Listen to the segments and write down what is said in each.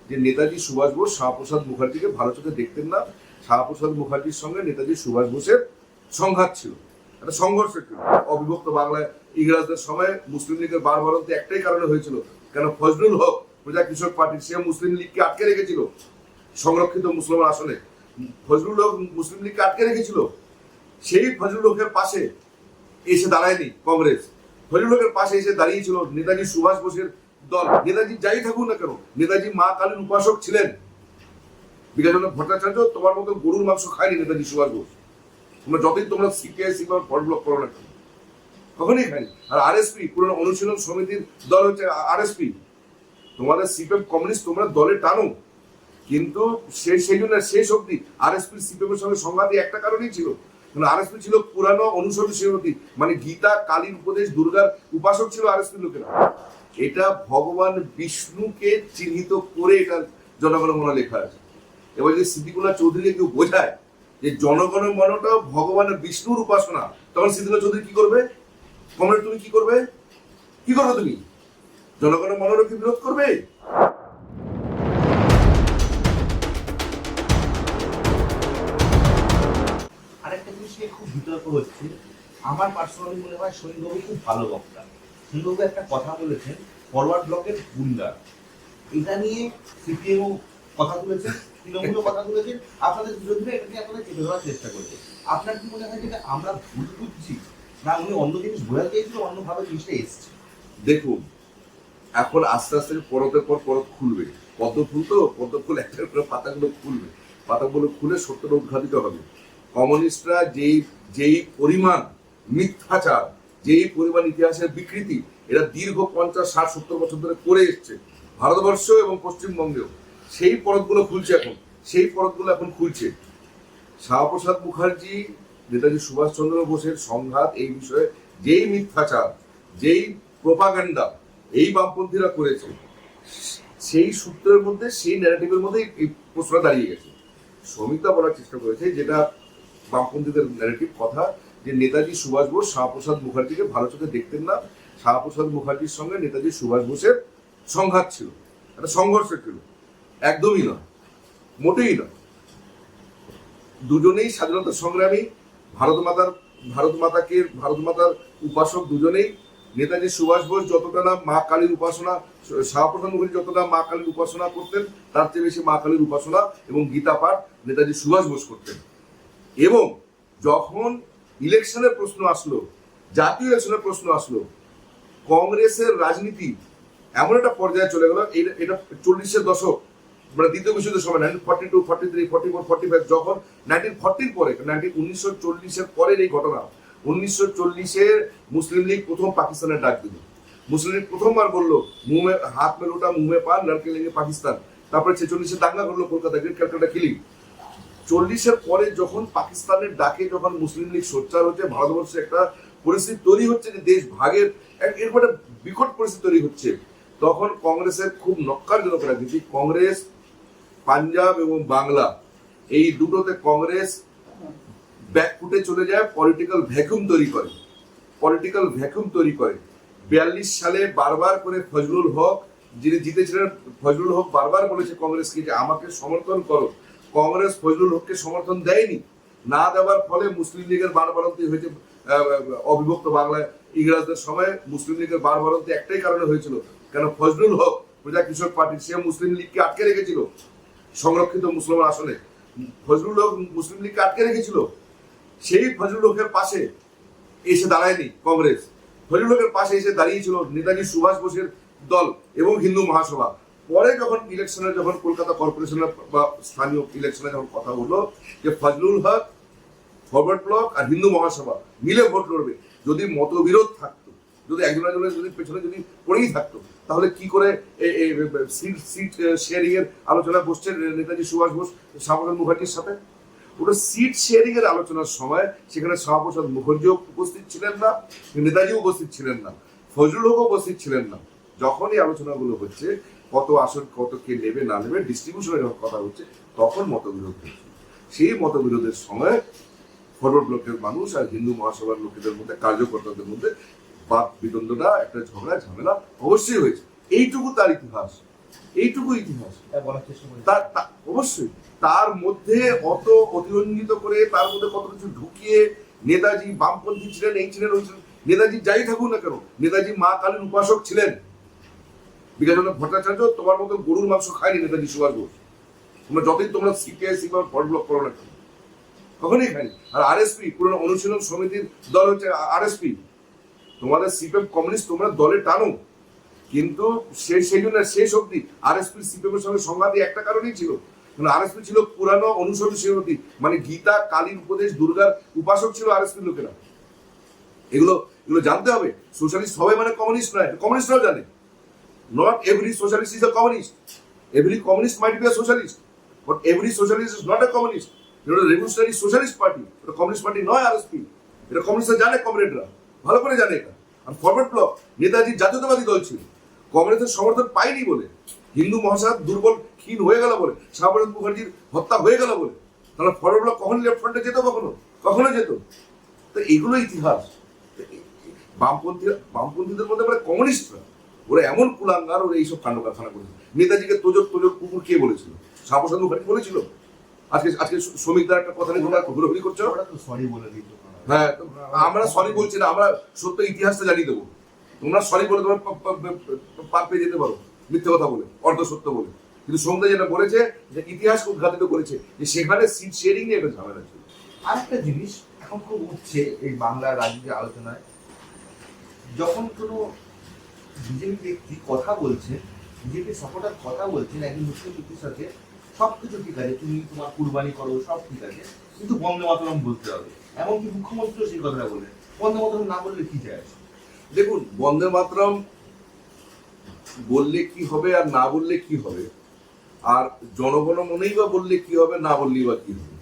যে নেতাজি সুভাষ বোস শ্যামাপ্রসাদ মুখার্জিকে ভালো চোখে দেখতেন না। শ্যামাপ্রসাদ মুখার্জির সঙ্গে নেতাজি সুভাষ বোসের সংঘাত ছিল, একটা সংঘর্ষ ছিল। অবিভক্ত বাংলায় ইংরেজদের সময় মুসলিম লীগের বারবারন্তে একটাই কারণে হয়েছিল, কেন ফজলুল হক প্রজা কৃষক পার্টি সে মুসলিম লীগকে আটকে রেখেছিল সংরক্ষিত মুসলমান আসনে। ফজলুল হক মুসলিম লীগকে আটকে রেখেছিল। সেই ফজলুল হকের পাশে এসে দাঁড়ায়নি কংগ্রেস, ফজলুল হকের পাশে এসে দাঁড়িয়েছিল নেতাজি সুভাষ বোসের দল। নেতাজি যাই থাকুন না কেন, নেতাজি মা কালীর উপাসক ছিলেন। বিকাশচন্দ্র ভট্টাচার্য তোমার মতো গরুর মাংস খায়নি নেতাজি সুভাষ বোস। তোমরা যতই তোমরা সিপিআই সিপিআই ফল ব্লক করো না কেন, কখনই খায়নি। আর আরএসপি পুরনো অনুশীলন সমিতির দল হচ্ছে আরএসপি। তোমাদের সিপিএম কমিউনিস্ট তোমরা দলে টানো, কিন্তু সেই জন্য শেষ অব্দি আরএসপি সিপিএম এর সঙ্গে সংঘাত একটা কারণেই ছিল, আরএসপি ছিল পুরানো অনুসরণ সমিতি, মানে গীতা কালীর উপদেশ দুর্গার উপাসক ছিল আরএসপি লোকেরা। এটা ভগবান বিষ্ণুকে চিহ্নিত করে এটা জনগণের মনে লেখা আছে। এবার যদি সিদ্দিকুল্লাহ চৌধুরীকে কেউ বোঝায় যে জনগণের মনটা ভগবান বিষ্ণুর উপাসনা, তখন সিদ্দিকুল্লাহ চৌধুরী কি করবে? কমরেড তুমি কি করবে? কি করবে তুমি? জনগণের মনেরও কি বিরোধ করবে? আরেকটা জিনিস নিয়ে খুব বিতর্ক হচ্ছে। আমার পার্সোনালি মনে হয় শহীদবাবু খুব ভালো বক্তা। শহীদবাবু একটা কথা বলেছেন, ফরওয়ার্ড ব্লকের গুন্ডা। এটা নিয়ে সিপিএমও কথা তুলেছেন, তৃণমূলও কথা তুলেছেন, আপনাদের বিরোধীরা এটাকে আপনাদের চেপে ধরার চেষ্টা করেছে। আপনার কি মনে হয় যেটা আমরা ভুল বুঝছি, না উনি অন্য জিনিস বোঝাতে চেয়েছিল, অন্যভাবে জিনিসটা এসছে? দেখুন, এখন আস্তে আস্তে পরতের পর পরত খুলবে। পদ্ম ফুল তো, পদ্ম ফুল একটার করে পাতাগুলো খুলবে, পাতাগুলো খুলে সত্যটা উদ্ঘাটিত হবে। কমিউনিস্টরা যেই পরিমাণ মিথ্যাচার, যেই পরিমাণ ইতিহাসের বিকৃতি এরা দীর্ঘ 50, 60, 70 বছর ধরে করে এসছে ভারতবর্ষ এবং পশ্চিমবঙ্গেও, সেই পরতগুলো খুলছে এখন, সেই পরতগুলো এখন খুলছে। শ্যামাপ্রসাদ মুখার্জি নেতাজি সুভাষচন্দ্র বোসের সংঘাত এই বিষয়ে যেই মিথ্যাচার, যেই প্রোপাগান্ডা এই বামপন্থীরা করেছে, সেই সূত্রের মধ্যে, সেই ন্যারেটিভের মধ্যে এই প্রশ্নটা দাঁড়িয়ে গেছে। শ্রমিকরা বলার চেষ্টা করেছে যেটা বামপন্থীদের ন্যারেটিভ কথা, যে নেতাজি সুভাষ বোস শ্যামাপ্রসাদ মুখার্জিকে ভালো চোখে দেখতেন না। শ্যামাপ্রসাদ মুখার্জির সঙ্গে নেতাজি সুভাষ বোসের সংঘাত ছিল, একটা সংঘর্ষ ছিল। একদমই নয়, মোটেই নয়। দুজনেই স্বাধীনতা সংগ্রামী, ভারত মাতার উপাসক দুজনেই। নেতাজি সুভাষ বোস যতটা না মা কালীর উপাসনা, শ্যামাপ্রসাদ মুখার্জি যতটা মা কালীর উপাসনা করতেন, তার চেয়ে বেশি মা কালীর উপাসনা এবং গীতা পাঠ নেতাজি সুভাষ বোস করতেন। এবং যখন ইলেকশনের প্রশ্ন আসলো, জাতীয় ইলেকশনের প্রশ্ন আসলো, কংগ্রেসের রাজনীতি এমন একটা পর্যায়ে চলে গেল, এটা 40-এর দশক, মানে দ্বিতীয় বিশ্বযুদ্ধের সময় 1942, 43, 44, 45, যখন 1940 পরে, 1940-এর পরের এই ঘটনা। 1940-এ মুসলিম লীগ প্রথম পাকিস্তানের ডাক দিল। মুসলিম লীগ প্রথমবার বললো মুহে হাত মে লোটা মুহে পান লড়কে লেগে পাকিস্তান। তারপরে 46-এ দাঙ্গা করলো কলকাতা, গ্রেট ক্যালকাটা কিলিং। 40-এর পরে যখন পাকিস্তানের ডাকে যখন মুসলিম লীগ সোচ্চার হচ্ছে, ভারতবর্ষে একটা পরিস্থিতি তৈরি হচ্ছে যে দেশ ভাগের এরপর একটা বিকট পরিস্থিতি তৈরি হচ্ছে, তখন কংগ্রেসের খুব নক্কারজনক রাজনীতি। কংগ্রেস পাঞ্জাব এবং বাংলা এই দুটোতে কংগ্রেস ব্যাকফুটে চলে যায়, পলিটিক্যাল ভ্যাকুয়াম তৈরি করে। 42 সালে বারবার করে ফজলুল হক, যিনি জিতেছিলেন, ফজলুল হক বারবার বলেছে কংগ্রেসকে যে আমাকে সমর্থন করো। কংগ্রেস ফজলুল হককে সমর্থন দেয়নি। না দেওয়ার ফলে মুসলিম লীগের বারবারন্তি হয়েছে। অবিভক্ত বাংলায় ইংরেজদের সময় মুসলিম লীগের বারবারন্তি একটাই কারণে হয়েছিল, কেন ফজলুল হক প্রজা কৃষক পার্টি সে মুসলিম লীগকে আটকে রেখেছিল সংরক্ষিত মুসলমান আসনে। ফজলুল হক মুসলিম লীগকে আটকে রেখেছিল। সেই ফজলুল হকের পাশে এসে দাঁড়ায়নি কংগ্রেস, ফজলুল হকের পাশে এসে দাঁড়িয়েছিল নেতাজি সুভাষ বোসের দল এবং হিন্দু মহাসভা। পরে যখন ইলেকশনে, যখন কলকাতা কর্পোরেশনের বা স্থানীয় ইলেকশনে যখন কথা হলো যে ফজলুল হক, ফরওয়ার্ড ব্লক আর হিন্দু মহাসভা মিলে ভোট লড়বে, যদি মতবিরোধ থাকতো, যদি একজনের যদি পেছনে যদি পড়েই থাকতো, তাহলে কি করে সিট শেয়ারিং এর আলোচনা বসছে নেতাজি সুভাষ বোস শ্যামাপ্রসাদ মুখার্জির সাথে? ওটা সিট শেয়ারিং এর আলোচনার সময় সেখানে শ্যামাপ্রসাদ মুখার্জিও উপস্থিত ছিলেন না, নেতাজিও উপস্থিত ছিলেন না, ফজলুল হকও উপস্থিত ছিলেন না। যখন এই আলোচনাগুলো হচ্ছে, কত আসন কত কে নেবে না নেবে ডিস্ট্রিবিউশনের যখন কথা হচ্ছে, তখন মতবিরোধ হচ্ছে। সেই মতবিরোধের সময় ফরওয়ার্ড ব্লকের মানুষ আর হিন্দু মহাসভার লোকেদের মধ্যে, কার্যকর্তাদের মধ্যে বাদ বিদ্বন্দ্বটা, একটা ঝগড়া ঝামেলা অবশ্যই হয়েছে। এইটুকু তার ইতিহাস, এইটুকু ইতিহাস। এটা বলার চেষ্টা করি। অবশ্যই তার মধ্যে অত অতিরঞ্জিত করে তার মধ্যে কত কিছু ঢুকিয়ে নেতাজি বামপন্থী ছিলেন, এই ছিলেন ওই ছিলেন। নেতাজি যাই থাকুন না কেন, নেতাজি মা কালীর উপাসক ছিলেন। বিকাশচন্দ্র ভট্টাচার্য তোমার মতো গরুর মাংস খায়নি নেতাজি সুভাষ বোস। তোমরা যতই তোমরা সিপিআই বা ফর ব্লক করো না কেন, কখনই খায়নি। আর আরএসপি পুরনো অনুশীলন সমিতির দল হচ্ছে আরএসপি। তোমাদের সিপিএম কমিউনিস্ট তোমরা দলে টানো, কিন্তু সেই জন্য শেষ অব্দি আরএসপি সিপিএম এর সঙ্গে সংঘাতই একটা কারণেই ছিল, আরএসপি ছিল পুরানো অনুসরণ সমিতি, মানে গীতা, কালীর উপদেশ, দুর্গার উপাসক ছিল আরএসপি লোকেরা। এগুলো জানতে হবে। সোশ্যালিস্ট সবাই মানে কমিউনিস্ট নয়, কমিউনিস্টরাও জানে। Not every socialist is a communist, every communist might be a socialist, but every socialist is not a communist. এটা রেভলিউশনারি সোশ্যালিস্ট পার্টি, এটা কমিউনিস্ট পার্টি নয় আরএসপি। এটা কমিউনিস্টরা জানে, কমরেডরা ভালো করে জানে এটা। আর ফরওয়ার্ড ব্লক নেতাজির জাতীয়তাবাদী দল ছিল, কংগ্রেসের সমর্থন পায়নি বলে, হিন্দু মহাসভার দুর্বল ক্ষীণ হয়ে গেল বলে, শাহবাজ মুখার্জির হত্যা হয়ে গেল বলে, তাহলে ফরওয়ার্ড ব্লক কখনো লেফট ফ্রন্টে যেত, কখনো যেত। তো এগুলো ইতিহাস। বামপন্থীদের মধ্যে মানে কমিউনিস্টরা, ওরা এমন কুলাঙ্গার, ওরা এইসব কাণ্ড কারখানা করেছে। নেতাজিকে তোজক কুকুর কে বলেছিল? শাহবাজ মুখার্জি বলেছিল? আজকে শ্রমিকদের একটা কথা নিয়ে তোমরা ঘুরোঘুরি করছো। সরি বলে দিই। হ্যাঁ, আমরা সরি বলছি না, আমরা সত্য ইতিহাসটা জানিয়ে দেবো। তোমরা সরি বলে তোমরা পার পেয়ে যেতে পারো মিথ্যে কথা বলে, অর্ধ সত্য বলে। কিন্তু সৌন্দর্য যেটা বলেছে যে ইতিহাস উদ্ঘাটিত করেছে যে সেখানে সিট শেয়ারিং নিয়ে একটা ঝামেলা ছিল। আরেকটা জিনিস এখন খুব উঠছে এই বাংলার রাজনীতির আলোচনায়, যখন কোনো বিজেপি ব্যক্তি কথা বলছেন, বিজেপি সাপোর্টার কথা বলছেন একজন মুসলিম ব্যক্তির সাথে, সবকিছু ঠিক আছে, তুমি তোমার কুরবানি করো, সব ঠিক আছে, কিন্তু বন্দে মাতরম বলতে হবে। এমনকি মুখ্যমন্ত্রীও সেই কথাটা বলে, বন্দে মাতরম না বললে কি যায়? দেখুন, বন্দে মাতরম বললে কি হবে আর না বললে কি হবে, আর জনগণ মনেই বা বললে কি হবে, না বললেই বা কি হবে।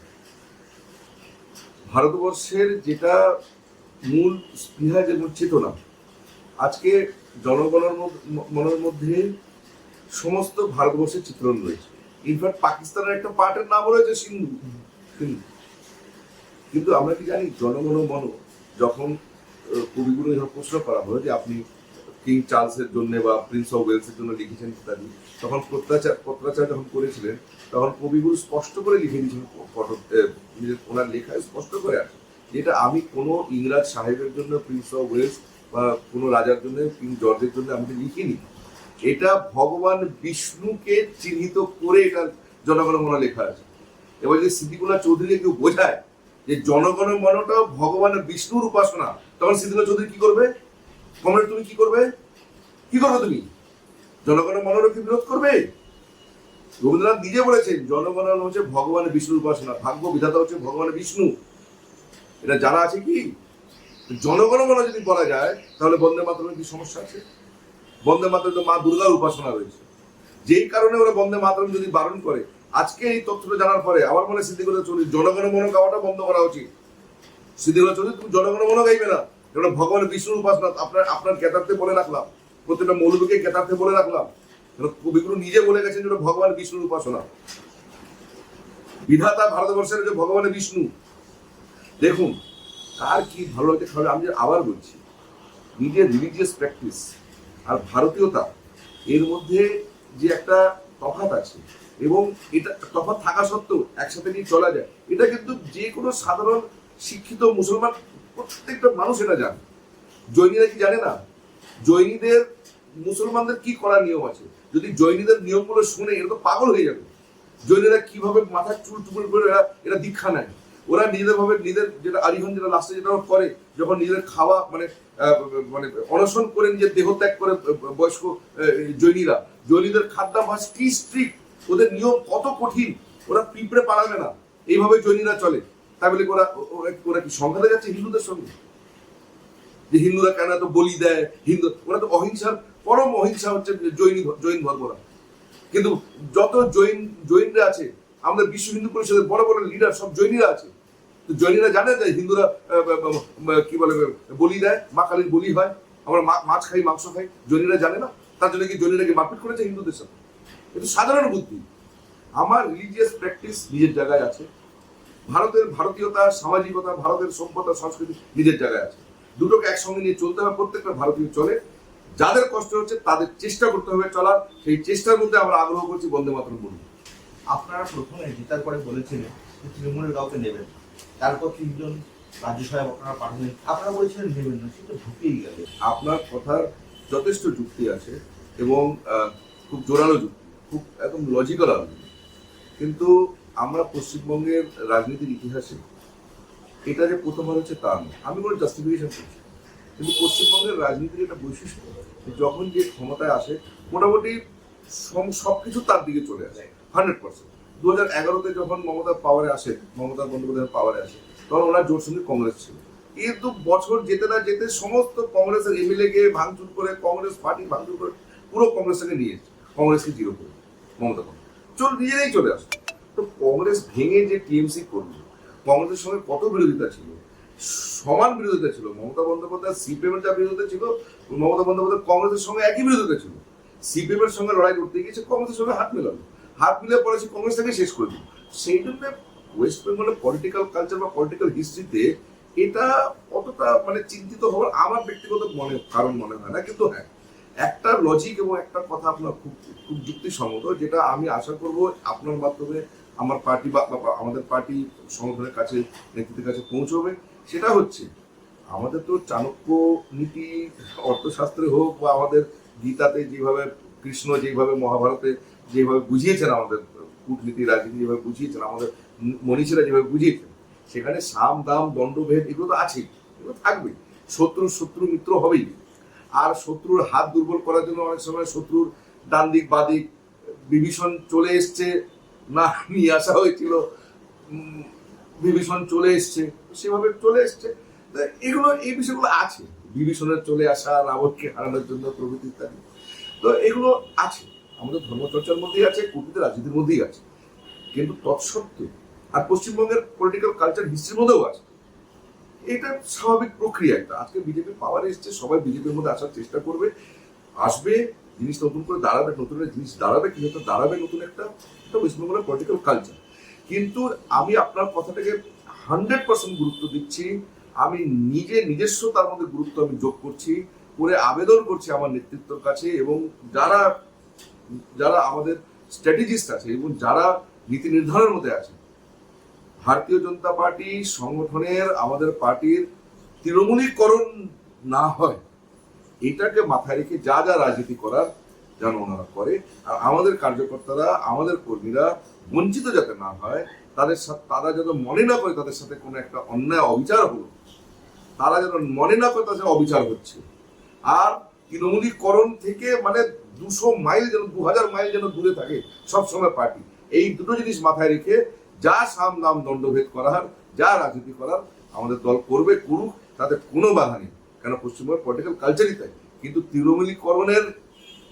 ভারতবর্ষের যেটা মূল স্পৃহা, যে মূল চেতনা, আজকে জনগণের মনের মধ্যে সমস্ত ভারতবর্ষের চিত্রণ রয়েছে। ইনফ্যাক্ট পাকিস্তানের একটা পার্টের নাম রয়েছে সিন্ধু। কিন্তু আমরা কি জানি, জনগণ মন যখন কবিগুলো যখন প্রশ্ন করা হলো যে আপনি কিং চার্লসের জন্য বা প্রিন্স অফ ওয়েলসের জন্য লিখেছেন ইত্যাদি, তখন পত্রাচার যখন করেছিলেন, তখন কবিগুরু স্পষ্ট করে লিখে দিয়েছিলেন, ওনার লেখায় স্পষ্ট করে আছে যেটা আমি কোনো ইংরাজ সাহেবের জন্য প্রিন্স অফ ওয়েলস বা কোনো রাজার জন্য কিং জর্জের জন্য আমি লিখিনি, এটা ভগবান বিষ্ণুকে চিহ্নিত করে এটা জনগণ মনে লেখা আছে। এবার যদি সিদ্দিকুল্লাহ চৌধুরীকে কেউ বোঝায় যে জনগণের মনটা ভগবানের বিষ্ণুর উপাসনা, তখন সিদ্দিকুল্লাহ চৌধুরী কি করবে? কমরেড তুমি কি করবে? তুমি জনগণের মনের কি বিরোধ করবে? রবীন্দ্রনাথ নিজে বলেছেন জনগণন হচ্ছে ভগবানের বিষ্ণুর উপাসনা, ভাগ্য বিধাতা হচ্ছে ভগবানের বিষ্ণু। এটা জানা আছে কি? জনগণের মনে যদি বলা যায় তাহলে বন্দে মাতরমের কি সমস্যা আছে? বন্দে মাতরম তো মা দুর্গার উপাসনা রয়েছে, যেই কারণে ওরা বন্দে মাতরম যদি বারণ করে, আজকে এই তথ্যটা জানার পরে আমার মনে সিদ্দিকুল্লাহ চৌধুরী জনগণ মন গাওয়াটা বন্ধ করা উচিত। সিদ্দিকুল্লাহ চৌধুরী তুমি জনগণ মন গাইবে না, এটা ভগবানের বিষ্ণুর উপাসনা। আপনার কেতার্থে বলে রাখলাম, প্রত্যেকটা মৌলবীকে কেতার্থে বলে রাখলাম, কবিগুরু নিজে বলে গেছেন যেটা ভগবান বিষ্ণুর উপাসনা। বিধাতা ভারতবর্ষের যে ভগবানের বিষ্ণু। দেখুন কার কি ভালো লাগছে খাবে। আমি আবার বলছি, নিজের রিলিজিয়াস প্র্যাকটিস আর ভারতীয়তা এর মধ্যে যে একটা তফাৎ আছে, এবং এটা তফাৎ থাকা সত্ত্বেও একসাথে নিয়ে চলা যায়, এটা কিন্তু যে কোনো সাধারণ শিক্ষিত মুসলমান প্রত্যেকটা মানুষ এটা জানে। জৈনীরা কি জানে না? জৈনীদের মুসলমানদের কি করার নিয়ম আছে? যদি জৈনীদের নিয়মগুলো শুনে এরা তো পাগল হয়ে যাবে। জৈনীরা কিভাবে মাথার চুল টুকুল করে এরা দীক্ষা নেয়। ওরা নিজেদের ভাবে নিজেদের যেটা আরিহন যেটা লাস্টে যেটা করে, যখন নিজেদের খাওয়া মানে অনশন করে নিজের দেহত্যাগ করে বয়স্ক জৈনীদের খাদ্যাভ্যাস কি স্ট্রিক্ট, ওদের নিয়ম কত কঠিন, ওরা পিঁপড়ে পালাবে না, এইভাবে জৈনীরা চলে। তাই বলে ওরা কি সংঘাতে যাচ্ছে হিন্দুদের সঙ্গে? যে হিন্দুরা কেন এত বলি দেয়, ওরা তো অহিংসার পরম অহিংসা হচ্ছে জৈন ধর্মরা। কিন্তু যত জৈনরা আছে, আমাদের বিশ্ব হিন্দু পরিষদের বড় বড় লিডার সব জৈনীরা আছে। তো জৈনীরা জানে যে হিন্দুরা কি বলে বলি দেয়, মা কালীর বলি হয়, আমরা মাছ খাই, মাংস খাই, জৈনীরা জানে না? তার জন্য কি জৈনীরা কি মারপিট করেছে হিন্দুদের সাথে? এটা সাধারণ বুদ্ধি। আমার রিলিজিয়াস প্র্যাকটিস নিজের জায়গায় আছে, ভারতের ভারতীয়তা, সামাজিকতা, ভারতের সভ্যতা, সংস্কৃতি নিজের জায়গায় আছে। দুটোকে একসঙ্গে নিয়ে চলতে হবে। প্রত্যেকটা ভারতীয় চলে, যাদের কষ্ট হচ্ছে তাদের চেষ্টা করতে হবে চলার, সেই চেষ্টার মধ্যে আমরা আগ্রহ করছি বন্দে মাতরম বলুন। আপনারা প্রথমে জেতার পরে বলেছিলেন যে তৃণমূলের কাউকে নেবেন, তারপর 3 জন রাজ্যসভায় আপনারা পাঠালেন, আপনারা বলেছিলেন নেবেন না, সেটা ঢুকেই গেল। আপনার কথার যথেষ্ট যুক্তি আছে এবং খুব জোরালো যুক্তি, খুব একদম লজিক্যাল আর্গুমেন্ট, কিন্তু আমরা পশ্চিমবঙ্গের রাজনীতির ইতিহাসে এটা যে প্রথমবার হচ্ছে তা নয়, আমি কোনো জাস্টিফিকেশন করছি, কিন্তু পশ্চিমবঙ্গের রাজনীতির একটা বৈশিষ্ট্য, যখন যে ক্ষমতায় আসে মোটামুটি সবকিছু তার দিকে চলে আসে 100%। 2011-তে যখন মমতা পাওয়ারে আসে, মমতা বন্দ্যোপাধ্যায় পাওয়ারে আসে, তখন ওনার জোর সঙ্গে কংগ্রেস ছিল, কিন্তু বছর যেতে না যেতে সমস্ত কংগ্রেসের এমএলএ কে ভাঙচুর করে, কংগ্রেস পার্টি ভাঙচুর করে পুরো কংগ্রেসকে নিয়ে এসেছে, কংগ্রেসকে জিরো করে মমতা নিজেরাই চলে আসে। তো কংগ্রেস ভেঙে যে টিএমসি করলো, কংগ্রেসের সঙ্গে কত বিরোধিতা ছিল, সমান বিরোধিতা ছিল। মমতা বন্দ্যোপাধ্যায় সিপিএম এর যা বিরোধিতা ছিল, মমতা বন্দ্যোপাধ্যায় কংগ্রেসের সঙ্গে একই বিরোধিতা ছিল। সিপিএম এর সঙ্গে লড়াই করতে গিয়েছে, কংগ্রেসের সঙ্গে হাত মেলালো, হাত মিলে পরে সে কংগ্রেসটাকে শেষ করে দিল। সেই জন্য ওয়েস্ট বেঙ্গলের পলিটিক্যাল কালচার বা পলিটিক্যাল হিস্ট্রিতে এটা অতটা মানে চিন্তিত হওয়ার আমার ব্যক্তিগত কারণ মনে হয় না। কিন্তু হ্যাঁ, একটা লজিক এবং একটা কথা আপনার খুব খুব যুক্তিসঙ্গত, যেটা আমি আশা করব আপনার মাধ্যমে আমার পার্টি বা আমাদের পার্টি সংগঠনের কাছে, নেতৃত্বের কাছে পৌঁছবে। সেটা হচ্ছে আমাদের তো চাণক্য নীতি অর্থশাস্ত্রে হোক বা আমাদের গীতাতে যেভাবে কৃষ্ণ যেভাবে মহাভারতে যেভাবে বুঝিয়েছেন, আমাদের কূটনীতি রাজনীতি যেভাবে বুঝিয়েছেন, আমাদের মনীষীরা যেভাবে বুঝিয়েছেন, সেখানে সাম দাম দণ্ডভেদ এগুলো তো আছেই, এগুলো থাকবে। শত্রু মিত্র হবেই। আর শত্রুর হাত দুর্বল করার জন্য অনেক সময় শত্রুর ডান দিক বাদিক বিভীষণ চলে এসছে না, নিয়ে আসা হয়েছিল, বিভীষণ চলে এসছে, সেভাবে চলে এসছে। এগুলো এই বিষয়গুলো আছে, বিভীষণের চলে আসা, রাবণকে হারানোর জন্য প্রভৃতি ইত্যাদি। তো এগুলো আছে, আমাদের ধর্মচর্চার মধ্যেই আছে, কূটনীতি রাজনীতির মধ্যেই আছে। কিন্তু তৎসত্ত্বেও আর পশ্চিমবঙ্গের পলিটিক্যাল কালচার হিস্ট্রির মধ্যেও আছে। এটা স্বাভাবিক প্রক্রিয়া একটা। আজকে বিজেপি পাওয়ারে এসছে, সবাই বিজেপির মধ্যে আসার চেষ্টা করবে, আসবে, জিনিস নতুন করে দাঁড়াবে, নতুন জিনিস দাঁড়াবে, কিন্তু দাঁড়াবে নতুন একটা ওয়েস্টবেঙ্গলের পলিটিক্যাল কালচার। কিন্তু আমি আপনার কথাটাকে 100% গুরুত্ব দিচ্ছি, আমি নিজস্ব তার মধ্যে গুরুত্ব আমি যোগ করছি, করে আবেদন করছি আমার নেতৃত্বের কাছে এবং যারা যারা আমাদের স্ট্র্যাটেজিস্ট আছে এবং যারা নীতি নির্ধারণের মধ্যে আছে, ভারতীয় জনতা পার্টি সংগঠনের, আমাদের পার্টির তৃণমূলীকরণ না হয়, এটাকে মাথায় রেখে যা যা রাজনীতি করার যেন ওনারা করে। আর আমাদের কার্যকর্তারা, আমাদের কর্মীরা বঞ্চিত যাতে না হয়, তাদের সাথে তারা যেন মনে না করে তাদের সাথে কোনো একটা অন্যায় অবিচার হলো, তারা যেন মনে না করে তাদের অবিচার হচ্ছে। আর তৃণমূলীকরণ থেকে মানে 200 মাইল যেন 2000 মাইল যেন দূরে থাকে সবসময় পার্টি। এই দুটো জিনিস মাথায় রেখে যা সাম দাম দণ্ডভেদ করার, যা রাজনীতি করার আমাদের দল করবে, করুক, তাতে কোনো বাধা নেই, কেন পশ্চিমবঙ্গের পলিটিক্যাল কালচারই তাই। কিন্তু তৃণমূলীকরণের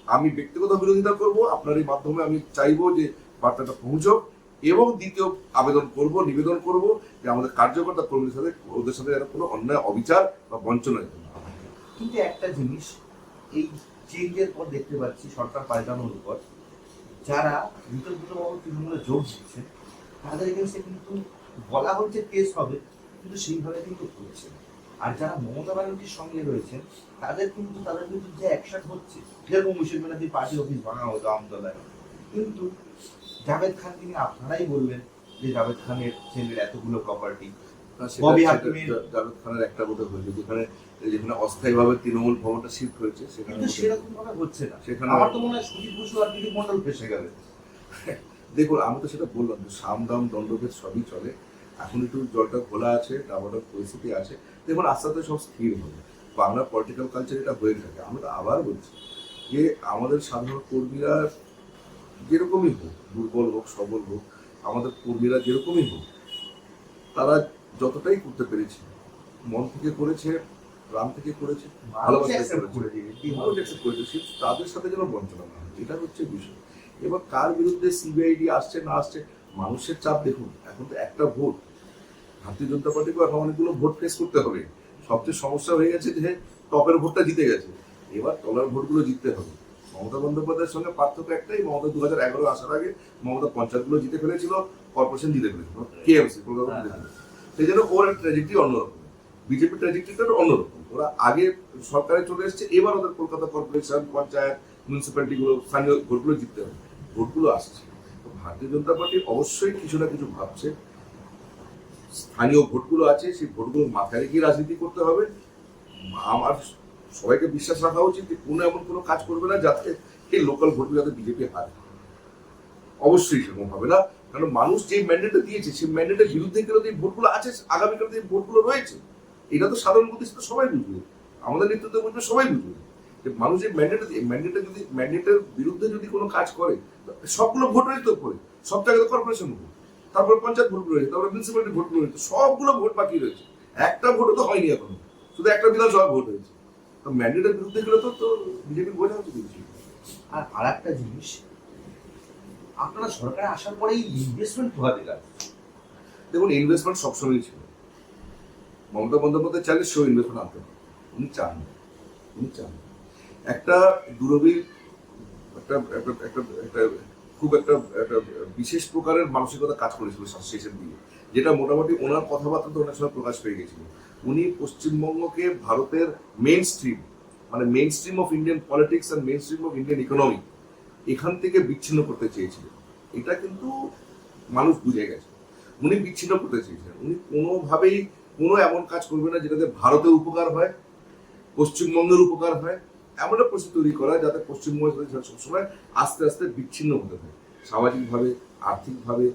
আমি ব্যক্তিগত বিরোধিতা করব, আপনার এই মাধ্যমে আমি চাইবো যে বার্তাটা পৌঁছক, এবং দ্বিতীয় আবেদন করব, নিবেদন করব যে আমাদের কার্যকর্তা কর্মীদের সাথে, ওদের সাথে যেন কোনো অন্যায় অবিচার বা বঞ্চনা না হয়। কিন্তু একটা জিনিস এই চেঞ্জের পর দেখতে পাচ্ছি, সরকার পাল্টানোর পর যারা বিতর্কিতভাবে তৃণমূলে যোগ দিচ্ছে তাদের এগেন্সে কিন্তু বলা হচ্ছে কেস হবে, কিন্তু সেইভাবে কিন্তু হচ্ছে। আর যারা মমতা ব্যানার্জির সঙ্গে রয়েছেন তাদের কিন্তু যে অ্যাকশন হচ্ছে, যেরকম মিশেল ব্যানার্জির পার্টি অফিস ভাঙা হতো আমতলায়, কিন্তু জাভেদ খান তিনি আপনারাই বলবেন যে জাভেদ খানের ছেলের এতগুলো প্রপার্টি, জাভেদ খানের একটা বোধ হয়েছে যেখানে অস্থায়ীভাবে তৃণমূল ভবনটা শিফট হয়েছে, সেখানে সেরকম ভাবে হচ্ছে না। সেখানে আমার তো মনে হয় সুজিত বসু আর দিলীপ মন্ডল ফেসে গেলে। দেখুন, আমি তো সেটা বললাম যে সাম দাম দণ্ডভেদ সবই চলে। এখন একটু জলটা খোলা আছে, টাবাটার পরিস্থিতি আছে, দেখুন আস্তে আস্তে সব স্থির হবে। বাংলা পলিটিক্যাল কালচার এটা হয়ে থাকে। আমরা তো আবার বলছি যে আমাদের সাধারণ কর্মীরা যেরকমই হোক, দুর্বল হোক সবল হোক, আমাদের কর্মীরা যেরকমই হোক, তারা যতটাই করতে পেরেছে, মন থেকে করেছে, প্রাণ থেকে করেছে, ভালোবাসা করেছে, তাদের সাথে যেন বঞ্চনা না হয়, এটা হচ্ছে বিষয়। এবার কার বিরুদ্ধে সিবিআইডি আসছে না আসছে, মানুষের চাপ দেখুন। এখন তো একটা ভোট, ভারতীয় জনতা পার্টিকে এখন অনেকগুলো ভোট ফেস করতে হবে। সবচেয়ে সমস্যা হয়ে গেছে যে টপের ভোটটা জিতে গেছে, এবার তলার ভোটগুলো জিততে হবে। মমতা বন্দ্যোপাধ্যায়ের সঙ্গে পার্থক্য একটাই, মমতা 2011 আসার আগে মমতা পঞ্চায়েতগুলো জিতে ফেলেছিল, কর্পোরেশন জিতে ফেলেছিল, কেএমসি কলকাতা জিতে ফেলেছিল, সেই জন্য ওর ট্র্যাজেক্টরি অন্যরকম। বিজেপি ট্র্যাজেক্টরিটা অন্যরকম। ওরা আগে সরকারে চলে এসছে, এবার ওদের কলকাতা কর্পোরেশন, পঞ্চায়েত, মিউনিসিপ্যালিটি গুলো, স্থানীয় ভোটগুলো জিততে হবে, ভোটগুলো আসছে। তো ভারতীয় জনতা পার্টি অবশ্যই কিছু না কিছু ভাবছে। স্থানীয় ভোটগুলো আছে, সেই ভোটগুলো মাথায় রেখে রাজনীতি করতে হবে। আমার সবাইকে বিশ্বাস রাখা উচিত যে কোনো এমন কোনো কাজ করবে না যাতে এই লোকাল ভোটগুলো যাতে বিজেপি হারে। অবশ্যই সেরকম হবে না, কারণ মানুষ যে ম্যান্ডেটটা দিয়েছে সেই ম্যান্ডেটের বিরুদ্ধে গেলে এই ভোটগুলো আছে, আগামীকাল এই ভোটগুলো রয়েছে। এটা তো সাধারণ প্রতিষ্ঠা সবাই বুঝবে, আমাদের নেতৃত্ব বুঝবে, সবাই বুঝবে যে মানুষ যে ম্যান্ডেটের বিরুদ্ধে যদি কোনো কাজ করে, সবগুলো ভোট রয়েছে তো করে, সব জায়গায় কর্পোরেশন ভোট, তারপর পঞ্চায়েত ভোট রয়েছে, তারপর মিউনিসিপ্যালিটি ভোট রয়েছে, সবগুলো ভোট বাকি রয়েছে। একটা ভোটও তো হয়নি এখনো, শুধু একটা বিধানসভা ভোট হয়েছে। তো ম্যান্ডেটের বিরুদ্ধে গেলে তো বিজেপির বোঝা উচিত। আর একটা জিনিস, আপনারা সরকারে আসার পরেই ইনভেস্টমেন্ট কোথা থেকে আসছে? দেখুন, ইনভেস্টমেন্ট সবসময় ছিল। মমতা বন্দ্যোপাধ্যায় চাইলে সেও ইনভেস্টমেন্ট আনতে পারে, উনি চান না। একটা দুরবীর একটা একটা একটা একটা খুব একটা একটা বিশেষ প্রকারের মানসিকতা কাজ করেছিল শেষের দিকে, যেটা মোটামুটি ওনার কথাবার্তা অনেক সময় প্রকাশ পেয়ে গেছিল। উনি পশ্চিমবঙ্গকে ভারতের main stream of Indian politics and main stream of Indian economy, এখান থেকে বিচ্ছিন্ন করতে চেয়েছিলেন। এটা কিন্তু মানুষ বুঝে গেছে। উনি বিচ্ছিন্ন করতে চেয়েছিলেন। উনি কোনোভাবেই কোনো এমন কাজ করবে না যেটাতে ভারতের উপকার হয়, পশ্চিমবঙ্গের উপকার হয়, এমন একটা পরিস্থিতি তৈরি করা যাতে পশ্চিমবঙ্গের সাথে সবসময় আস্তে আস্তে বিচ্ছিন্ন হতে থাকে, সামাজিকভাবে, আর্থিকভাবে,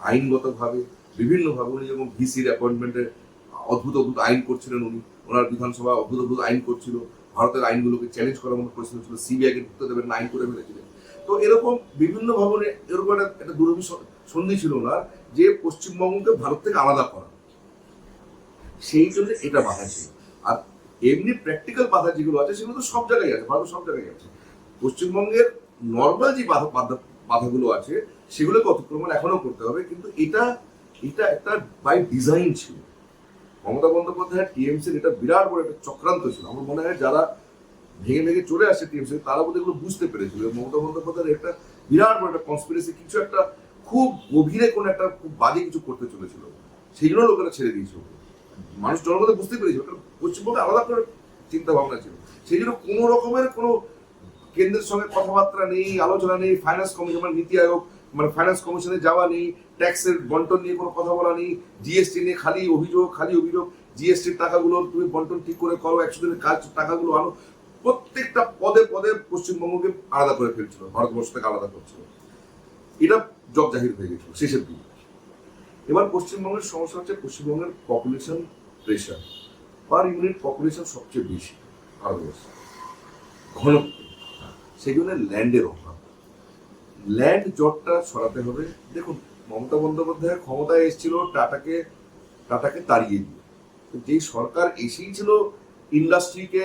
আইনগতভাবে, বিভিন্নভাবে। উনি যেমন ভিসির অ্যাপয়েন্টমেন্টে অদ্ভুত আইন করছিলেন, ওনার বিধানসভা অদ্ভুত আইন করছিল, ভারতের আইনগুলোকে চ্যালেঞ্জ করার মতো পরিস্থিতি ছিল, সিবিআইকে ঢুকতে দেবেন না আইন করে ফেলেছিলেন। তো এরকম বিভিন্ন ভাবে এরকম একটা দুরবি সন্ধি ছিল ওনার, যে পশ্চিমবঙ্গকে ভারত থেকে আলাদা করা। সেই জন্য এটা বাধা ছিল। আর এমনি প্র্যাকটিক্যাল বাধা যেগুলো আছে সেগুলো তো সব জায়গায় আছে, ভারত সব জায়গায় আছে। পশ্চিমবঙ্গের নর্মাল যে বাধাগুলো আছে সেগুলোকে অতিক্রমণ এখনো করতে হবে, কিন্তু এটা একটা বাই ডিজাইন ছিল। মমতা বন্দ্যোপাধ্যায় টিএমসির এটা বিরাট বড় একটা চক্রান্ত ছিল। আমার মনে হয় যারা ভেঙে চলে আসছে টিএমসি, তারা বোধহয় এগুলো বুঝতে পেরেছিল মমতা বন্দ্যোপাধ্যায়ের একটা বিরাট বড় একটা কনস্পিরেসি, কিছু একটা খুব গভীরে কোনো একটা খুব বাজে কিছু করতে চলেছিল। সেই জন্য লোকেরা ছেড়ে দিয়েছিল। মানুষ জনগণে বুঝতে পেরেছিল পশ্চিমবঙ্গে আলাদা করে চিন্তা ভাবনা ছিল। সেই জন্য কোনো রকমের কোনো কেন্দ্রের সঙ্গে কথাবার্তা নেই, আলোচনা নেই, ফাইন্যান্স কমিশন নীতি আয়োগ ফাইন্যান্স কমিশনে যাওয়া নেই, ট্যাক্সের বন্টন নিয়ে কোনো কথা বলা নেই, জিএসটি নিয়ে খালি অভিযোগ। জিএসটির টাকাগুলো তুমি বন্টন ঠিক করে করো, 100 দিনের কাজ টাকাগুলো আনো। প্রত্যেকটা পদে পদে পশ্চিমবঙ্গকে আলাদা করে ফেলছিল, ভারতবর্ষ থেকে আলাদা করছিল। এটা জগজাহির হয়ে গেছিল শেষের দিকে। এবার পশ্চিমবঙ্গের সমস্যা হচ্ছে পশ্চিমবঙ্গের population pressure, per unit population সবচেয়ে বেশি ভারতবর্ষে, ঘনত্ব। সেই জন্য ল্যান্ডের অভাব, ল্যান্ড জটটা সরাতে হবে। দেখুন, মমতা বন্দ্যোপাধ্যায় ক্ষমতায় এসেছিল টাটাকে তাড়িয়ে দিয়ে। যেই সরকার এসেই ছিল ইন্ডাস্ট্রিকে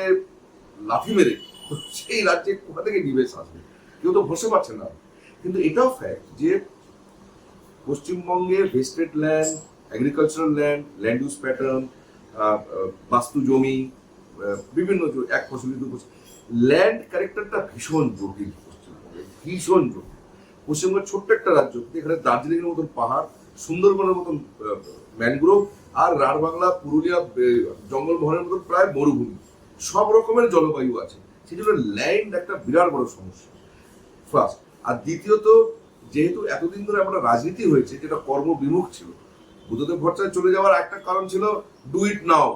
লাথি মেরে, সেই রাজ্যে কোথা থেকে নিবেশ আসবে? কেউ তো বসে পারছে না। কিন্তু এটাও ফ্যাক্ট যে পশ্চিমবঙ্গের vested land, agricultural land use pattern, বাস্তু জমি, বিভিন্ন এক ফসলি দু ফসলি, ল্যান্ড ক্যারেক্টারটা ভীষণ জটিল। ভীষণ জটিল। পশ্চিমবঙ্গ ছোট্ট একটা রাজ্য, এখানে দার্জিলিং এর মতন পাহাড়, সুন্দরবনের মতন ম্যানগ্রোভ, আর রাঢ়বাংলা, পুরুলিয়া জঙ্গলমহলের মতন প্রায় মরুভূমি, সব রকমের জলবায়ু আছে। সেই জন্য ল্যান্ড একটা বিরাট বড় সমস্যা, ফার্স্ট। আর দ্বিতীয়ত, যেহেতু এতদিন ধরে আমরা রাজনীতি হয়েছে যেটা কর্মবিমুখ ছিল, বুদ্ধদেব ভট্টাচার্য চলে যাওয়ার একটা কারণ ছিল ডু ইট নাও।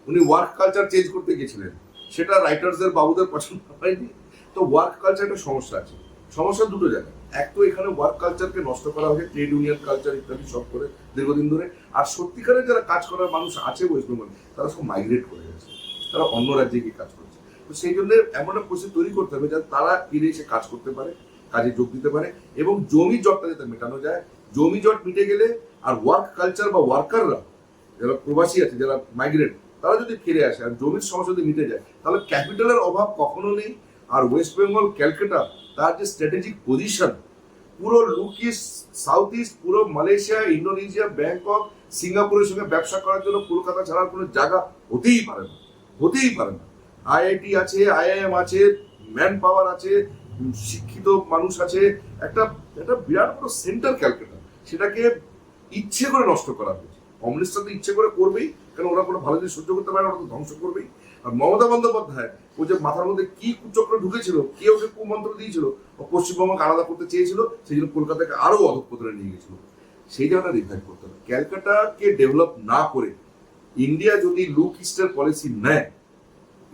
উনি ওয়ার্ক কালচার চেঞ্জ করতে গেছিলেন, সেটা রাইটার্সদের বাবুদের পছন্দ হয়নি। তো ওয়ার্ক কালচারটা সমস্যা আছে। সমস্যা দুটো জায়গায়, এক তো এখানে ওয়ার্ক কালচারকে নষ্ট করা হয়েছে, ট্রেড ইউনিয়ন কালচার ইত্যাদি সব করে দীর্ঘদিন ধরে। আর সত্যিকারের যারা কাজ করার মানুষ আছে ওয়েস্ট বেঙ্গল, তারা সব মাইগ্রেট করে গেছে, তারা অন্য রাজ্যে গিয়ে কাজ করছে। তো সেই জন্য এমন একটা পরিস্থিতি তৈরি করতে হবে যাতে তারা ফিরে এসে কাজ করতে পারে, কাজে যোগ দিতে পারে, এবং জমি জটটা যাতে মেটানো যায়। জমি জট মিটে গেলে আর ওয়ার্ক কালচার বা ওয়ার্কাররা যারা প্রবাসী আছে, যারা মাইগ্রেট, তারা যদি ফিরে আসে আর জমির সমস্যা যদি মিটে যায়, তাহলে ক্যাপিটালের অভাব কখনো নেই। আর ওয়েস্ট বেঙ্গল, ক্যালকাটা, তার যে স্ট্র্যাটেজিক পজিশন, পুরো লুক ইস্ট, সাউথ ইস্ট, পুরো মালয়েশিয়া, ইন্দোনেশিয়া, ব্যাংকক, সিঙ্গাপুরের সঙ্গে ব্যবসা করার জন্য কলকাতা ছাড়ার কোনো জায়গা হতেই পারে না। আইআইটি আছে, আইআইএম আছে, ম্যান পাওয়ার আছে, শিক্ষিত মানুষ আছে, একটা বিরাট বড় সেন্টার ক্যালকাটা, সেটাকে ইচ্ছে করে নষ্ট করা হয়েছে, কমিউনিস্টরা তো ইচ্ছে করে করবেই, কারণ ওরা কোনো ভালো জিনিস সহ্য করতে পারে না, ওরা তো ধ্বংস করবেই। আর মমতা বন্দ্যোপাধ্যায় ও যে মাথার মধ্যে কি কুচক্র ঢুকেছিল, কে ওকে কুমন্ত্র দিয়েছিল, ও পশ্চিমবঙ্গকে আলাদা করতে চেয়েছিল, সেই জন্য কলকাতাকে আরো অধঃপতনে নিয়ে গেছিল। সেই জায়গাটা রিভাইভ করতে হবে। ক্যালকাটাকে ডেভেলপ না করে ইন্ডিয়া যদি লুক ইস্টের পলিসি নেয়,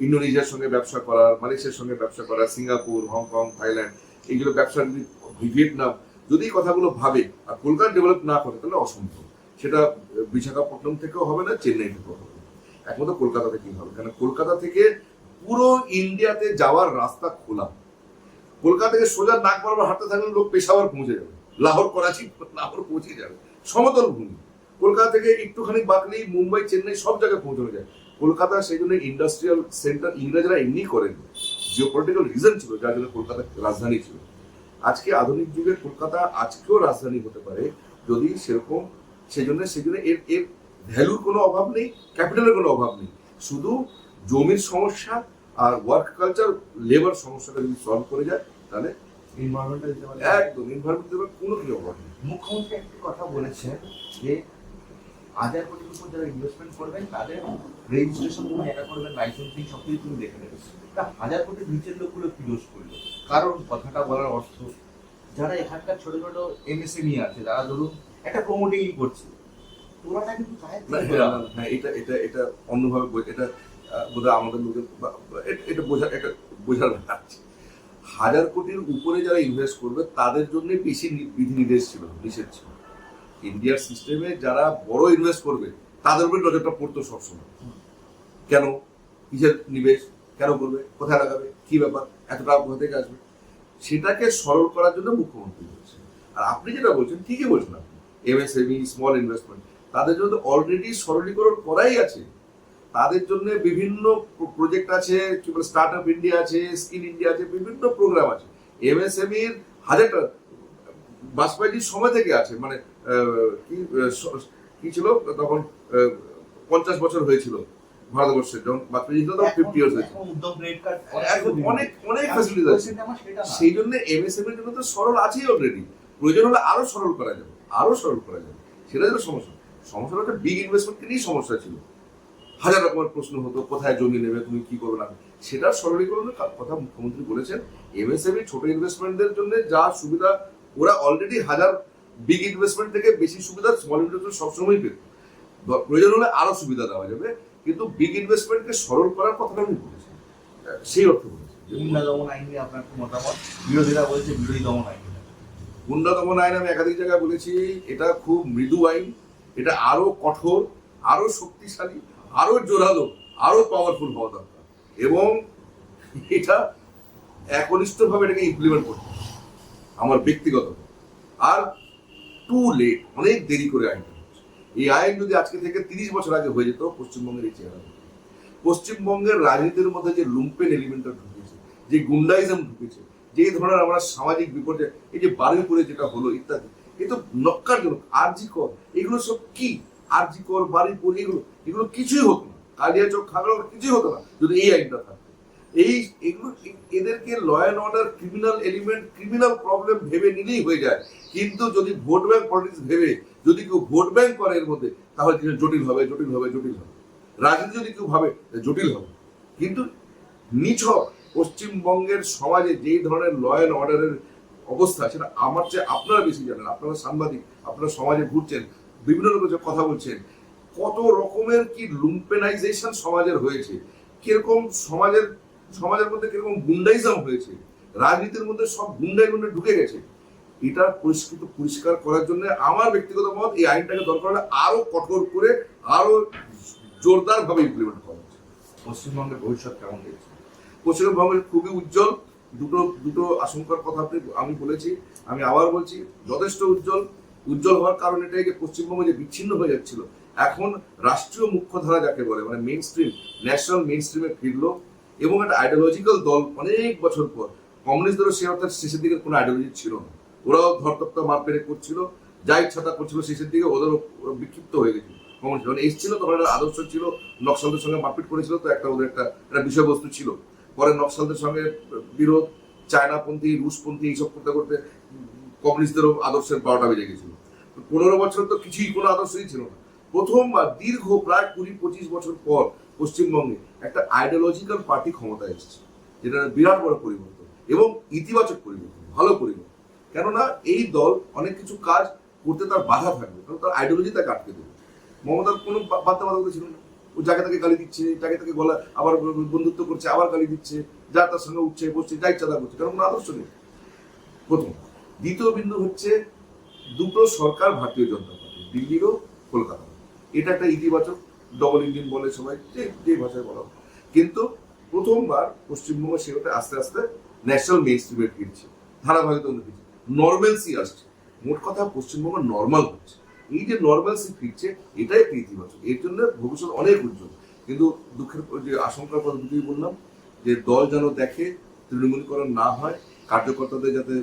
ইন্দোনেশিয়ার সঙ্গে ব্যবসা করার, মালয়েশিয়ার সঙ্গে ব্যবসা করার, সিঙ্গাপুর, হংকং, থাইল্যান্ড, এইগুলো ব্যবসা যদি, ভিয়েতনাম যদি এই কথাগুলো ভাবে আর কলকাতা ডেভেলপ না করে, তাহলে অসম্ভব। সেটা বিশাখাপট্টনম থেকেও হবে না, চেন্নাই থেকেও হবে না, একমাত্র কলকাতা থেকেই হবে। কারণ কলকাতা থেকে পুরো ইন্ডিয়াতে যাওয়ার রাস্তা খোলা। কলকাতা থেকে সোজা নাক বরাবর হাঁটতে থাকলে লোক পেশাওয়ার পৌঁছে যাবে, লাহোর, করাচি, লাহোর পৌঁছে যাবে, সমতল ভূমি। কলকাতা থেকে একটুখানি বাকলেই মুম্বাই, চেন্নাই সব জায়গায় পৌঁছানো যায়। কলকাতা সেই জন্য ইন্ডাস্ট্রিয়াল সেন্টার ইংরেজরা এমনি করেন, জিওপলিটিক্যাল রিজন ছিল যার জন্য কলকাতা রাজধানী ছিল। আজকে আধুনিক যুগের কলকাতা আজকেও রাজধানী হতে পারে যদি সেরকম, সেই জন্য এর এর ভ্যালুর কোনো অভাব নেই, ক্যাপিটালের কোনো অভাব নেই। শুধু জমির সমস্যা আর ওয়ার্ক কালচার, লেবার সমস্যাটা যদি সলভ করে যায়, তাহলে এনভায়রনমেন্টাল একদম এনভায়রনমেন্টের কোনো কিছু অভাব নেই। মুখ্যমন্ত্রী একটি কথা বলেছেন যে 1000 কোটির উপর যারা ইনভেস্টমেন্ট করবেন তাদের রেজিস্ট্রেশন তুমি একা করবেন, লাইসেন্সিং সবকিছু তুমি দেখে নেবে। তা 1000 কোটির নিচের লোকগুলো কি দোষ করলো? কারণ কথাটা বলার অর্থ, যারা এখানকার ছোট ছোট এমএসএমই আছে, যারা ধরুন একটা প্রমোটিং করছে, তোরা কিন্তু হ্যাঁ, এটা অন্যভাবে এটা বোধহয় আমাদের লোকের এটা বোঝার ব্যাপার আছে। 1000 কোটির উপরে যারা ইনভেস্ট করবে তাদের জন্য বেশি বিধিনিষেধ ছিল, নিষেধ ছিল। ইন্ডিয়ার সিস্টেমে যারা বড় ইনভেস্ট করবে তাদের উপরে নজরটা পড়তো সবসময়। কেন, কিসের নিবেশ, কেন করবে, কোথায় লাগাবে, কি ব্যাপার, এত টাকা কোথা থেকে আসবে, সেটাকে সরল করার জন্য মুখ্যমন্ত্রী বলছেন। আর আপনি যেটা বলছেন ঠিকই বলছেন, আপনি এমএসএমই, স্মল ইনভেস্টমেন্ট, তাদের জন্য অলরেডি সরলীকরণ করাই আছে। তাদের জন্য বিভিন্ন প্রজেক্ট আছে, কি বলে স্টার্ট আপ ইন্ডিয়া আছে, স্কিল ইন্ডিয়া আছে, বিভিন্ন প্রোগ্রাম আছে। এমএসএমইর হাজারটা বাজপেয়ীর সময় থেকে আছে, মানে কি ছিল তখন, 50 বছর হয়েছিল ভারতবর্ষে, যখন বাজপেয়ী ছিল তখন 50 ইয়ার্স হয়েছিল, অনেক অনেক ফ্যাসিলিটি আছে। সেই জন্য এমএসএমইর জন্য তো সরল আছেই অলরেডি, প্রয়োজন হলে আরো সরল করা যাবে, আরো সরল করা যাবে। সেটা যেন সমস্যা হচ্ছে বিগ ইনভেস্টমেন্ট নিয়েই সমস্যা ছিল, 1000 রকমের প্রশ্ন হতো, কোথায় জমি নেবে তুমি, কি করবে না, সেটা সরলীকরণের কথা মুখ্যমন্ত্রী বলেছেন। এমএসএমই ছোট ইনভেস্টমেন্টদের জন্য যা সুবিধা, ওরা অলরেডি 1000 বিগ ইনভেস্টমেন্ট থেকে বেশি সুবিধা স্মল ইনভেস্টমেন্ট সবসময় পেত, প্রয়োজন হলে আরো সুবিধা দেওয়া যাবে, কিন্তু বিগ ইনভেস্টমেন্টকে সরল করার কথাটা আমি বলেছি, সেই অর্থ বলেছি। গুন্ডা দমন আইন নিয়ে আপনার কি মতামত? বিরোধীরা বলছে বিরোধী দমন আইন। গুন্ডা দমন আইন আমি একাধিক জায়গায় বলেছি, এটা খুব মৃদু আইন, এটা আরো কঠোর, আরো শক্তিশালী, আরো জোরালো, আরো পাওয়ারফুল হওয়া দরকার, এবং এটা একনিষ্ঠভাবে এটাকে ইমপ্লিমেন্ট করতে হবে আমার ব্যক্তিগত। আর টু লেট, অনেক দেরি করে আইনটা হচ্ছে। এই আইন যদি আজকে থেকে 30 বছর আগে হয়ে যেত, পশ্চিমবঙ্গের এই চেহারা হতো। পশ্চিমবঙ্গের রাজনীতির মধ্যে যে লুম্পেন এলিমেন্টটা ঢুকেছে, যে গুন্ডাইজম ঢুকেছে, যে ধরনের আমরা সামাজিক বিপর্যয়, এই যে বারুইপুরে যেটা হলো ইত্যাদি, এ তো নক্কারজনক। আরজি কর, এগুলো সব কি? আরজি কর, বারুইপুর, এগুলো কিছুই হতো না, কালিয়াচক, খাগড়া কিছুই হতো না যদি এই আইনটা থাকতো। এগুলো এদেরকে law and order, criminal element, criminal problem ভেবে নিলেই হয়ে যায়। কিন্তু যদি ভোট ব্যাংক পলিটিক্স ভেবে যদি কেউ ভোট ব্যাংক করে এর মধ্যে, তাহলে জটিল হবে, জটিল হবে, জটিল হবে। রাজনীতি যদি কেউ ভাবে জটিল হবে, কিন্তু নিছক পশ্চিমবঙ্গের সমাজে যেই ধরনের ল অ্যান্ড অর্ডারের অবস্থা, সেটা আমার চেয়ে আপনারা বেশি জানেন। আপনারা সাংবাদিক, আপনারা সমাজে ঘুরছেন, বিভিন্ন লোকের কথা বলছেন, কত রকমের কি লুম্পেনাইজেশন সমাজের হয়েছে, কিরকম সমাজের মধ্যে কিরকম গুন্ডাইজম হয়েছে, রাজনীতির মধ্যে সব গুন্ডাই ঢুকে গেছে। এটা পরিষ্কার করার জন্য আমার ব্যক্তিগত মত, এই আইনটাকে দরকার হলে আরো কঠোর করে, আরো জোরদার ভাবে ইমপ্লিমেন্ট করা হচ্ছে। পশ্চিমবঙ্গের ভবিষ্যৎ কেমন দেখছে? পশ্চিমবঙ্গের খুবই উজ্জ্বল। দুটো আশঙ্কার কথা আমি বলেছি, আমি আবার বলছি, যথেষ্ট উজ্জ্বল হওয়ার কারণ এটাই যে পশ্চিমবঙ্গ যে বিচ্ছিন্ন হয়ে যাচ্ছিল, এখন রাষ্ট্রীয় মুখ্যধারা যাকে বলে, মানে মেইন স্ট্রিম, ন্যাশনাল মেইন স্ট্রিমে ফিরলো, এবং একটা আইডিওলজিক্যাল দল অনেক বছর পর, কমিউনিস্টদেরও সে অর্থাৎ শেষের দিকে কোনো আইডিওলজি ছিল না, ওরাও ধরতপ্তা মারপেরে করছিল, যা ইচ্ছা করছিল, শেষের দিকে ওদেরও বিক্ষিপ্ত হয়ে গেছিল। কমিউনিস্ট যখন এসেছিল তখন একটা আদর্শ ছিল, নকশালদের সঙ্গে মারপিট করেছিল, তো ওদের একটা বিষয়বস্তু ছিল। পরে নকশালদের সঙ্গে বিরোধ, চায়নাপন্থী, রুশপন্থী, এইসব করতে করতে কমিউনিস্টদেরও আদর্শের 12টা বেজে গেছিল। 15 বছর তো কিছুই, কোনো আদর্শই ছিল না। প্রথমবার দীর্ঘ প্রায় 20-25 বছর পর পশ্চিমবঙ্গে একটা আইডিওলজিক্যাল পার্টি ক্ষমতায় এসেছে, যেটা বিরাট বড় পরিবর্তন এবং ইতিবাচক পরিবর্তন, ভালো পরিবর্তন। কেননা এই দল অনেক কিছু কাজ করতে তার বাধা থাকবে, কারণ তার আইডিওলজি তাকে আটকে দেবে। মমতার কোনো বাধ্যবাধকতা ছিল না, ও যাকে তাকে গালি দিচ্ছে, যাকে তাকে গলা আবার বন্ধুত্ব করছে, আবার গালি দিচ্ছে, যা তার সঙ্গে উঠছে বসছে, যা ইচ্ছা তা করছে, কারণ কোনো আদর্শ নেই। প্রথম। দ্বিতীয় বিন্দু হচ্ছে দুটো সরকার ভারতীয় জনতা পার্টি, দিল্লিরও কলকাতা, এটা একটা ইতিবাচক, ডবল ইঞ্জিন বলে সবাই যে যে ভাষায় বলা হয়। কিন্তু প্রথমবার পশ্চিমবঙ্গ সেটা আস্তে আস্তে ন্যাশনাল মেইন স্ট্রিমে ফিরছে, ধারাবাহিকতা ফিরছে, নর্মালসি আসছে। মোট কথা পশ্চিমবঙ্গ নর্মাল হচ্ছে। এই যে নর্মালসি ফিরছে, এটাই একটা ইতিবাচক, এর জন্য ভবিষ্যৎ অনেক উজ্জ্বল। কিন্তু দুঃখের যে আশঙ্কার কথা দুটোই বললাম, যে দল যেন দেখে তৃণমূলীকরণ না হয়, কার্যকর্তাদের যাতে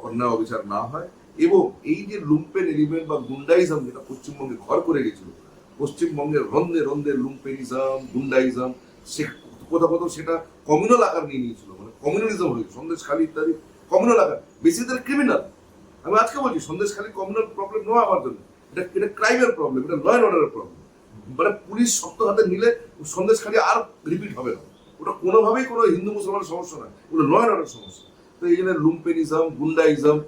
অন্যায় অবিচার না হয়, এবং এই যে লুম্পেন এলিমেন্ট বা গুন্ডাইজম যেটা পশ্চিমবঙ্গে ঘর করে গেছিল, পশ্চিমবঙ্গের রন্ধে রন্ধে লুম্পেনিজম, গুন্ডাইজম, সে কোথাও কোথাও সেটা কমিউনাল আকার নিয়ে নিয়েছিল, মানে কমিউনালিজম হয়েছে, সন্দেশখালী ইত্যাদি কমিউনাল আকার, বেশিদের ক্রিমিনাল। আমি আজকে বলছি সন্দেশখালী কমিউনাল প্রবলেম নয় আমার জন্য, এটা ক্রাইমের প্রবলেম, এটা ল অ্যান্ড অর্ডারের প্রবলেম। মানে পুলিশ শক্ত হাতে নিলে সন্দেশখালী আর রিপিট হবে না, ওটা কোনোভাবেই কোনো হিন্দু মুসলমানের সমস্যা নয়, ওগুলো ল অ্যান্ড অর্ডার সমস্যা। তো এই জন্য লুম্পেনিজম, গুন্ডাইজম,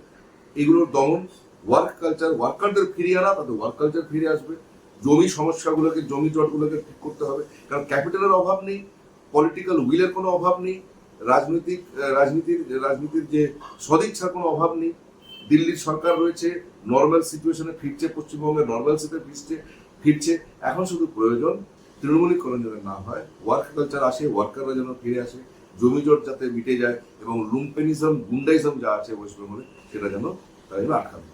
এগুলোর দমন, ওয়ার্ক কালচার, ওয়ার্কারদের ফিরিয়ে আনা, তাদের ওয়ার্ক কালচার ফিরে আসবে। জমি সমস্যাগুলোকে, জমি জটগুলোকে ঠিক করতে হবে, কারণ ক্যাপিটালের অভাব নেই, পলিটিক্যাল উইলের কোনো অভাব নেই, রাজনীতির যে সদিচ্ছার কোনো অভাব নেই। দিল্লির সরকার রয়েছে, নর্মাল সিচুয়েশনে ফিরছে, পশ্চিমবঙ্গের নর্মালসিতে ফিরছে। এখন শুধু প্রয়োজন তৃণমূলীকরণ যেন না হয়, ওয়ার্ক কালচার আসে, ওয়ার্কাররা যেন ফিরে আসে, জমি জট যাতে মিটে যায়, এবং লুম্পেনিজম, গুন্ডাইজম যা আছে ওয়েস্ট বেঙ্গলে সেটা যেন তাই আটকাবে।